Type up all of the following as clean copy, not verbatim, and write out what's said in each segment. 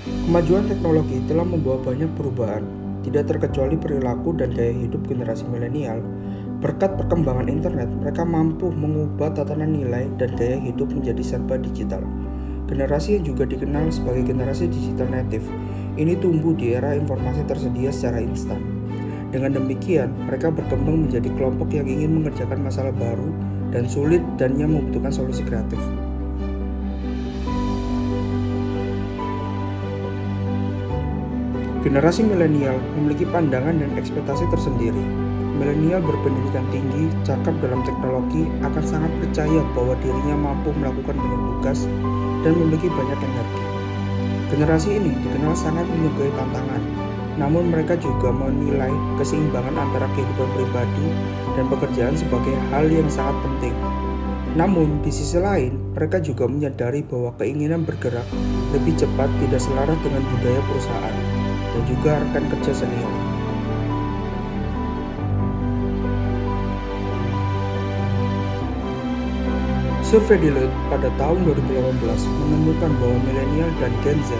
Kemajuan teknologi telah membawa banyak perubahan, tidak terkecuali perilaku dan gaya hidup generasi milenial. Berkat perkembangan internet, mereka mampu mengubah tatanan nilai dan gaya hidup menjadi serba digital. Generasi yang juga dikenal sebagai generasi digital native, ini tumbuh di era informasi tersedia secara instan. Dengan demikian, mereka berkembang menjadi kelompok yang ingin mengerjakan masalah baru dan sulit dan yang membutuhkan solusi kreatif. Generasi milenial memiliki pandangan dan ekspektasi tersendiri. Milenial berpendidikan tinggi, cakap dalam teknologi, akan sangat percaya bahwa dirinya mampu melakukan banyak tugas dan memiliki banyak energi. Generasi ini dikenal sangat menyukai tantangan, namun mereka juga menilai keseimbangan antara kehidupan pribadi dan pekerjaan sebagai hal yang sangat penting. Namun, di sisi lain, mereka juga menyadari bahwa keinginan bergerak lebih cepat tidak selaras dengan budaya perusahaan dan juga rekan kerja senior. Survei Deloitte pada tahun 2018 menemukan bahwa milenial dan Gen Z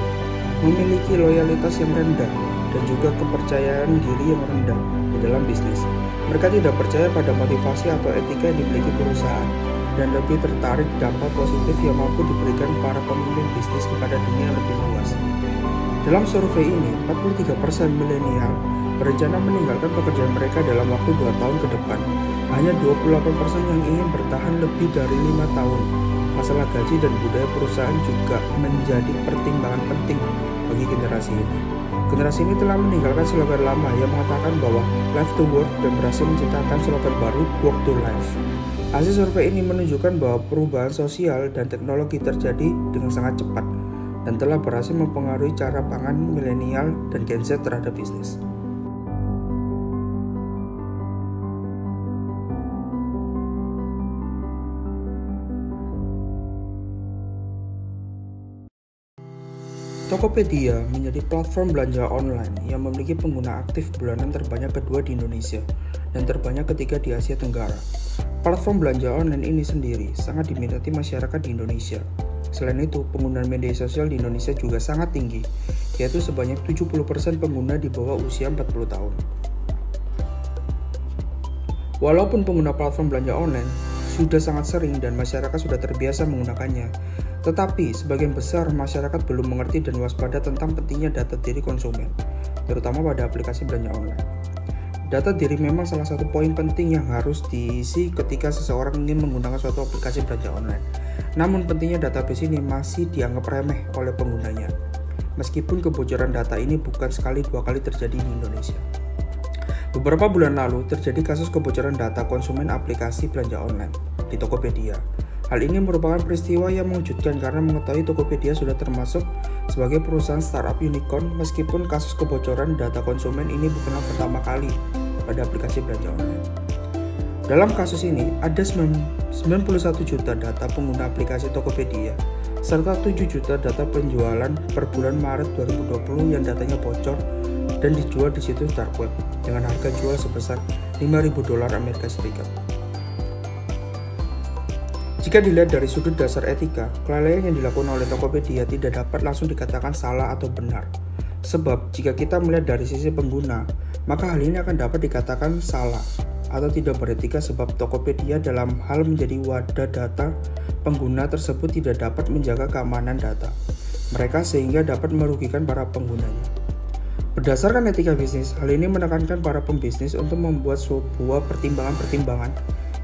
memiliki loyalitas yang rendah dan juga kepercayaan diri yang rendah di dalam bisnis. Mereka tidak percaya pada motivasi atau etika yang dimiliki perusahaan dan lebih tertarik dampak positif yang mampu diberikan para pemimpin bisnis kepada dunia yang lebih luas. Dalam survei ini, 43% milenial berencana meninggalkan pekerjaan mereka dalam waktu 2 tahun ke depan. Hanya 28% yang ingin bertahan lebih dari 5 tahun. Masalah gaji dan budaya perusahaan juga menjadi pertimbangan penting bagi generasi ini. Generasi ini telah meninggalkan slogan lama yang mengatakan bahwa life to work dan berhasil menciptakan slogan baru work to life. Hasil survei ini menunjukkan bahwa perubahan sosial dan teknologi terjadi dengan sangat cepat dan telah berhasil mempengaruhi cara pangan milenial dan Gen Z terhadap bisnis. Tokopedia menjadi platform belanja online yang memiliki pengguna aktif bulanan terbanyak kedua di Indonesia dan terbanyak ketiga di Asia Tenggara. Platform belanja online ini sendiri sangat diminati masyarakat di Indonesia. Selain itu, penggunaan media sosial di Indonesia juga sangat tinggi, yaitu sebanyak 70% pengguna di bawah usia 40 tahun. Walaupun pengguna platform belanja online sudah sangat sering dan masyarakat sudah terbiasa menggunakannya, tetapi sebagian besar masyarakat belum mengerti dan waspada tentang pentingnya data diri konsumen, terutama pada aplikasi belanja online. Data diri memang salah satu poin penting yang harus diisi ketika seseorang ingin menggunakan suatu aplikasi belanja online. Namun pentingnya database ini masih dianggap remeh oleh penggunanya, meskipun kebocoran data ini bukan sekali dua kali terjadi di Indonesia. Beberapa bulan lalu terjadi kasus kebocoran data konsumen aplikasi belanja online di Tokopedia. Hal ini merupakan peristiwa yang mengejutkan karena mengetahui Tokopedia sudah termasuk sebagai perusahaan startup unicorn, meskipun kasus kebocoran data konsumen ini bukanlah pertama kali pada aplikasi belanja online. Dalam kasus ini, ada 91 juta data pengguna aplikasi Tokopedia, serta 7 juta data penjualan per bulan Maret 2020 yang datanya bocor dan dijual di situs dark web dengan harga jual sebesar $5.000 Amerika Serikat. Jika dilihat dari sudut dasar etika, kelalaian yang dilakukan oleh Tokopedia tidak dapat langsung dikatakan salah atau benar. Sebab, jika kita melihat dari sisi pengguna, maka hal ini akan dapat dikatakan salah atau tidak beretika sebab Tokopedia dalam hal menjadi wadah data pengguna tersebut tidak dapat menjaga keamanan data mereka sehingga dapat merugikan para penggunanya. Berdasarkan etika bisnis, hal ini menekankan para pembisnis untuk membuat sebuah pertimbangan-pertimbangan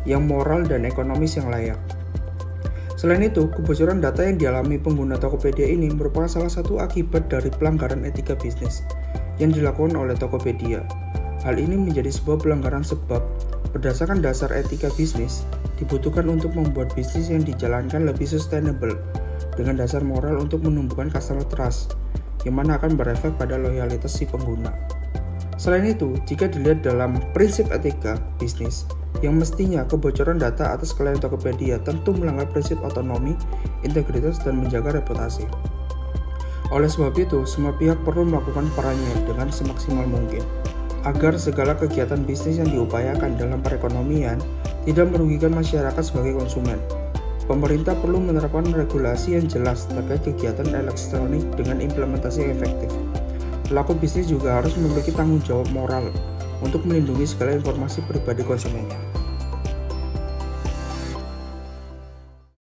yang moral dan ekonomis yang layak. Selain itu, kebocoran data yang dialami pengguna Tokopedia ini merupakan salah satu akibat dari pelanggaran etika bisnis yang dilakukan oleh Tokopedia. Hal ini menjadi sebuah pelanggaran sebab, berdasarkan dasar etika bisnis, dibutuhkan untuk membuat bisnis yang dijalankan lebih sustainable dengan dasar moral untuk menumbuhkan customer trust, yang mana akan berefek pada loyalitas si pengguna. Selain itu, jika dilihat dalam prinsip etika bisnis, yang mestinya kebocoran data atas klien Tokopedia tentu melanggar prinsip otonomi, integritas, dan menjaga reputasi. Oleh sebab itu, semua pihak perlu melakukan perannya dengan semaksimal mungkin, agar segala kegiatan bisnis yang diupayakan dalam perekonomian tidak merugikan masyarakat sebagai konsumen. Pemerintah perlu menerapkan regulasi yang jelas terkait kegiatan elektronik dengan implementasi yang efektif. Pelaku bisnis juga harus memiliki tanggung jawab moral untuk melindungi segala informasi pribadi konsumennya.